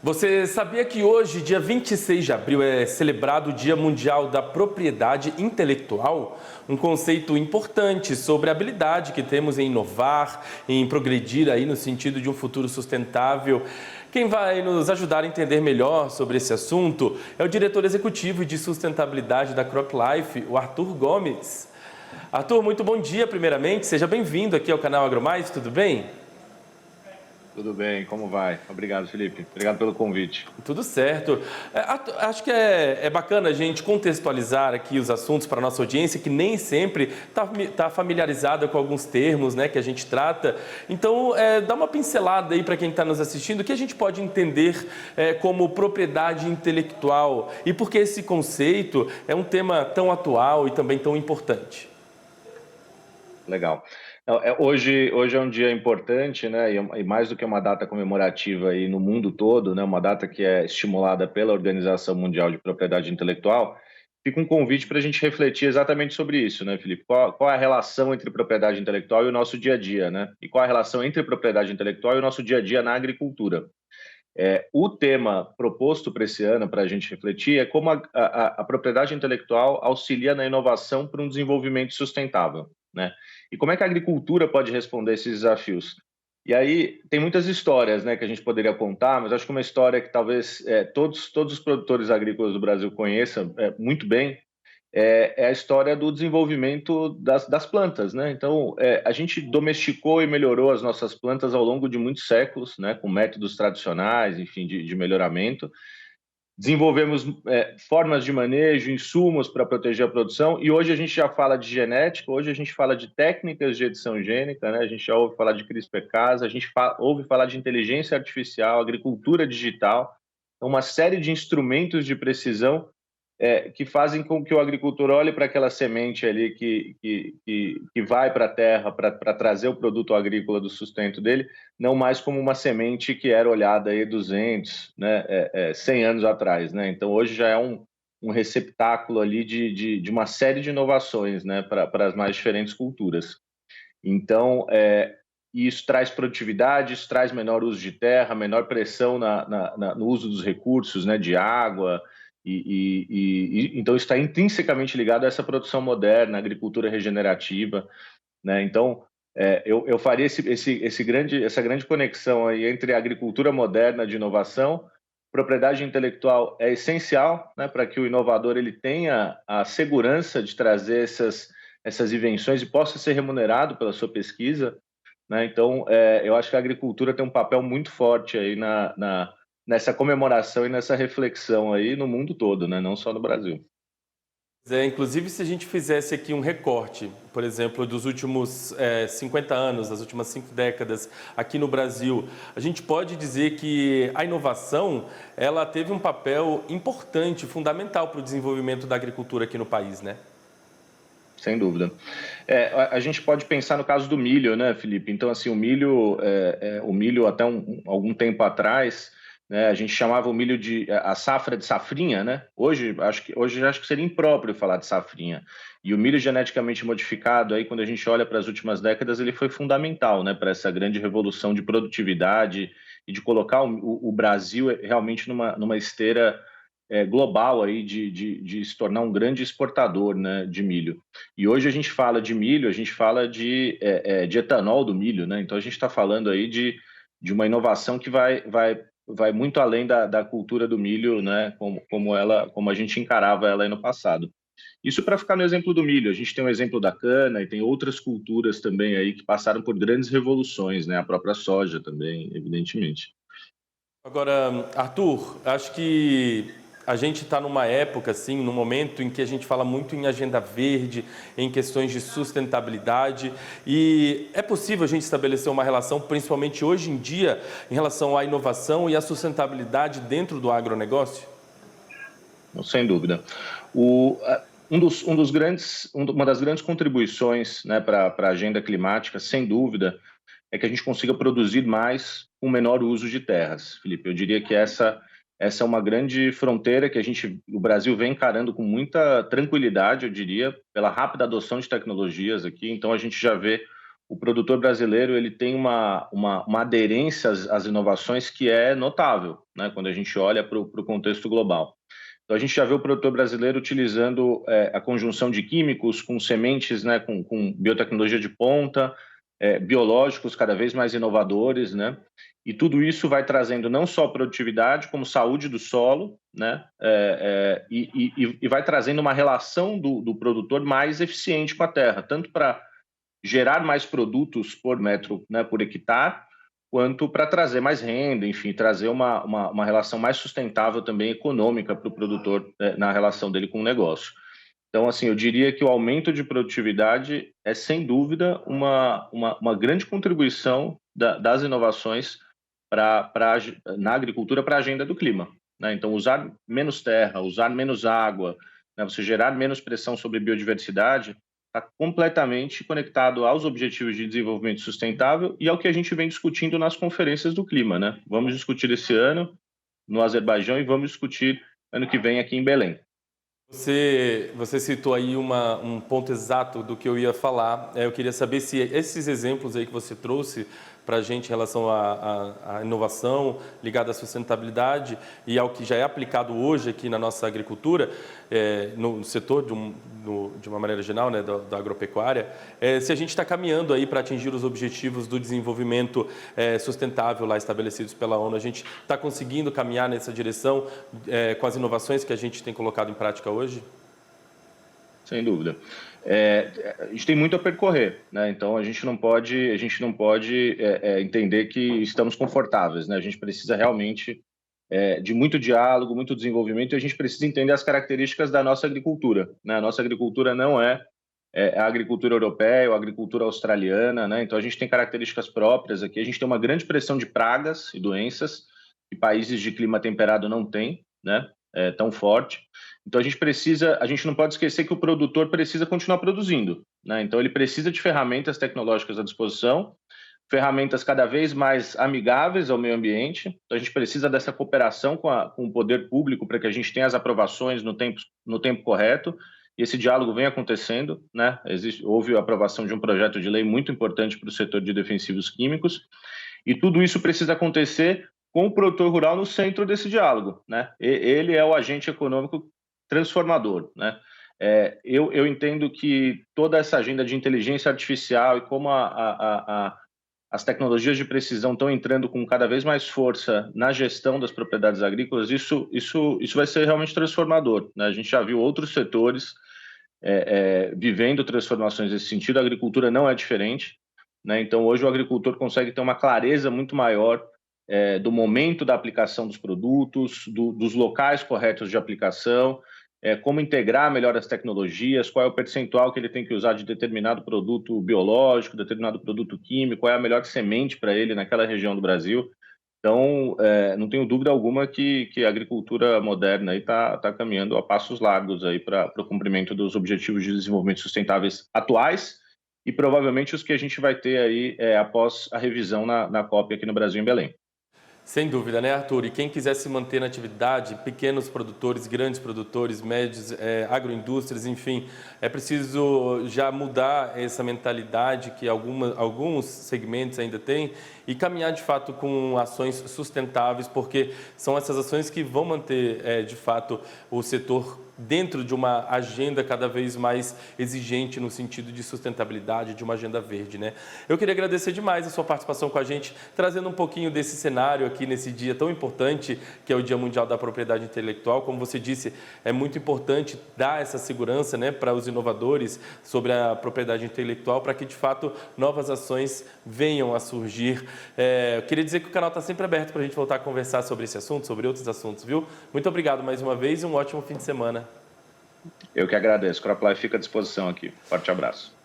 Você sabia que hoje, dia 26 de abril, é celebrado o Dia Mundial da Propriedade Intelectual? Um conceito importante sobre a habilidade que temos em inovar, em progredir aí no sentido de um futuro sustentável. Quem vai nos ajudar a entender melhor sobre esse assunto é o diretor executivo de sustentabilidade da CropLife, o Arthur Gomes. Arthur, muito bom dia primeiramente, seja bem-vindo aqui ao canal AgroMais, tudo bem? Tudo bem, como vai? Obrigado, Felipe. Obrigado pelo convite. Tudo certo. Acho que é bacana a gente contextualizar aqui os assuntos para a nossa audiência, que nem sempre está familiarizada com alguns termos, né, que a gente trata. Então, dá uma pincelada aí para quem está nos assistindo, o que a gente pode entender como propriedade intelectual e por que esse conceito é um tema tão atual e também tão importante. Legal. Não, hoje é um dia importante, né? E mais do que uma data comemorativa aí no mundo todo, né? Uma data que é estimulada pela Organização Mundial de Propriedade Intelectual. Fica um convite para a gente refletir exatamente sobre isso, né, Felipe? Qual é a relação entre propriedade intelectual e o nosso dia a dia, né? E qual é a relação entre propriedade intelectual e o nosso dia a dia na agricultura? O tema proposto para esse ano, para a gente refletir, é como a propriedade intelectual auxilia na inovação para um desenvolvimento sustentável, né? E como é que a agricultura pode responder a esses desafios? E aí tem muitas histórias, né, que a gente poderia contar, mas acho que uma história que talvez todos os produtores agrícolas do Brasil conheçam muito bem é a história do desenvolvimento das plantas, né? Então, a gente domesticou e melhorou as nossas plantas ao longo de muitos séculos, né? Com métodos tradicionais, enfim, de melhoramento. Desenvolvemos formas de manejo, insumos para proteger a produção, e hoje a gente já fala de genética, hoje a gente fala de técnicas de edição gênica, né? A gente já ouve falar de CRISPR-Cas, a gente ouve falar de inteligência artificial, agricultura digital, uma série de instrumentos de precisão que fazem com que o agricultor olhe para aquela semente ali que vai para a terra para trazer o produto agrícola do sustento dele, não mais como uma semente que era olhada aí 200, né, 100 anos atrás, né? Então hoje já é um receptáculo ali de uma série de inovações, né, para as mais diferentes culturas. Então, isso traz produtividade, isso traz menor uso de terra, menor pressão no uso dos recursos, né, de água, então isso está intrinsecamente ligado a essa produção moderna, agricultura regenerativa, né? Então, eu faria essa grande conexão aí entre a agricultura moderna de inovação. Propriedade intelectual é essencial, né, para que o inovador ele tenha a segurança de trazer essas invenções e possa ser remunerado pela sua pesquisa, né? Então, eu acho que a agricultura tem um papel muito forte aí nessa comemoração e nessa reflexão aí no mundo todo, né? Não só no Brasil. Inclusive, se a gente fizesse aqui um recorte, por exemplo, dos últimos 50 anos, das últimas 5 décadas aqui no Brasil, a gente pode dizer que a inovação ela teve um papel importante, fundamental para o desenvolvimento da agricultura aqui no país, né? Sem dúvida. A gente pode pensar no caso do milho, né, Felipe? Então, assim, o milho até algum tempo atrás, né, a gente chamava o milho de a safra de safrinha, né? Hoje acho que seria impróprio falar de safrinha. E o milho geneticamente modificado, aí, quando a gente olha para as últimas décadas, ele foi fundamental, né, para essa grande revolução de produtividade e de colocar o Brasil realmente numa esteira global aí de se tornar um grande exportador, né, de milho. E hoje a gente fala de milho, a gente fala de etanol do milho, né? Então a gente está falando aí de uma inovação que vai muito além da cultura do milho, né? Como a gente encarava ela aí no passado. Isso para ficar no exemplo do milho. A gente tem o exemplo da cana e tem outras culturas também aí que passaram por grandes revoluções, né? A própria soja também, evidentemente. Agora, Arthur, acho que a gente está numa época, assim, num momento em que a gente fala muito em agenda verde, em questões de sustentabilidade, e é possível a gente estabelecer uma relação, principalmente hoje em dia, em relação à inovação e à sustentabilidade dentro do agronegócio? Sem dúvida. Uma das grandes contribuições, né, para a agenda climática, sem dúvida, é que a gente consiga produzir mais com menor uso de terras, Felipe. Eu diria que essa é uma grande fronteira que o Brasil vem encarando com muita tranquilidade, eu diria, pela rápida adoção de tecnologias aqui. Então, a gente já vê o produtor brasileiro ele tem uma aderência às inovações que é notável, né, quando a gente olha para o contexto global. Então, a gente já vê o produtor brasileiro utilizando a conjunção de químicos com sementes, né, com biotecnologia de ponta, biológicos cada vez mais inovadores, né? E tudo isso vai trazendo não só produtividade, como saúde do solo, né? E vai trazendo uma relação do produtor mais eficiente com a terra, tanto para gerar mais produtos por metro, né, por hectare, quanto para trazer mais renda, enfim, trazer uma relação mais sustentável também econômica para o produtor, na relação dele com o negócio. Então, assim, eu diria que o aumento de produtividade é, sem dúvida, uma grande contribuição das inovações na agricultura para a agenda do clima, né? Então, usar menos terra, usar menos água, né, você gerar menos pressão sobre biodiversidade, está completamente conectado aos Objetivos de Desenvolvimento Sustentável e ao que a gente vem discutindo nas conferências do clima, né? Vamos discutir esse ano no Azerbaijão e vamos discutir ano que vem aqui em Belém. Você citou aí um ponto exato do que eu ia falar. Eu queria saber se esses exemplos aí que você trouxe para a gente em relação à inovação ligada à sustentabilidade e ao que já é aplicado hoje aqui na nossa agricultura, no setor de uma maneira geral, né, da agropecuária, se a gente está caminhando aí para atingir os objetivos do desenvolvimento sustentável lá estabelecidos pela ONU, a gente está conseguindo caminhar nessa direção com as inovações que a gente tem colocado em prática hoje? Sem dúvida. A gente tem muito a percorrer, né? Então a gente não pode entender que estamos confortáveis, né? A gente precisa realmente de muito diálogo, muito desenvolvimento, e a gente precisa entender as características da nossa agricultura, né? A nossa agricultura não é a agricultura europeia ou a agricultura australiana, né? Então a gente tem características próprias aqui. A gente tem uma grande pressão de pragas e doenças que países de clima temperado não têm, né? Tão forte. Então a gente não pode esquecer que o produtor precisa continuar produzindo, né? Então ele precisa de ferramentas tecnológicas à disposição, ferramentas cada vez mais amigáveis ao meio ambiente. Então a gente precisa dessa cooperação com o poder público para que a gente tenha as aprovações no tempo correto. E esse diálogo vem acontecendo, né? Houve a aprovação de um projeto de lei muito importante para o setor de defensivos químicos, e tudo isso precisa acontecer com o produtor rural no centro desse diálogo, né? Ele é o agente econômico transformador, né? Eu entendo que toda essa agenda de inteligência artificial e como as tecnologias de precisão estão entrando com cada vez mais força na gestão das propriedades agrícolas, isso vai ser realmente transformador, né? A gente já viu outros setores vivendo transformações nesse sentido, a agricultura não é diferente, né? Então, hoje o agricultor consegue ter uma clareza muito maior do momento da aplicação dos produtos, dos locais corretos de aplicação, como integrar melhor as tecnologias, qual é o percentual que ele tem que usar de determinado produto biológico, determinado produto químico, qual é a melhor semente para ele naquela região do Brasil. Então, não tenho dúvida alguma que a agricultura moderna está caminhando a passos largos para o cumprimento dos Objetivos de Desenvolvimento Sustentáveis atuais e provavelmente os que a gente vai ter aí após a revisão na COP aqui no Brasil, em Belém. Sem dúvida, né, Arthur? E quem quiser se manter na atividade, pequenos produtores, grandes produtores, médios, agroindústrias, enfim, é preciso já mudar essa mentalidade que alguns segmentos ainda têm e caminhar, de fato, com ações sustentáveis, porque são essas ações que vão manter, de fato, o setor dentro de uma agenda cada vez mais exigente no sentido de sustentabilidade, de uma agenda verde, né? Eu queria agradecer demais a sua participação com a gente, trazendo um pouquinho desse cenário aqui nesse dia tão importante, que é o Dia Mundial da Propriedade Intelectual. Como você disse, é muito importante dar essa segurança, né, para os inovadores sobre a propriedade intelectual, para que, de fato, novas ações venham a surgir. Eu queria dizer que o canal está sempre aberto para a gente voltar a conversar sobre esse assunto, sobre outros assuntos, viu? Muito obrigado mais uma vez e um ótimo fim de semana. Eu que agradeço. CropLife fica à disposição aqui. Forte abraço.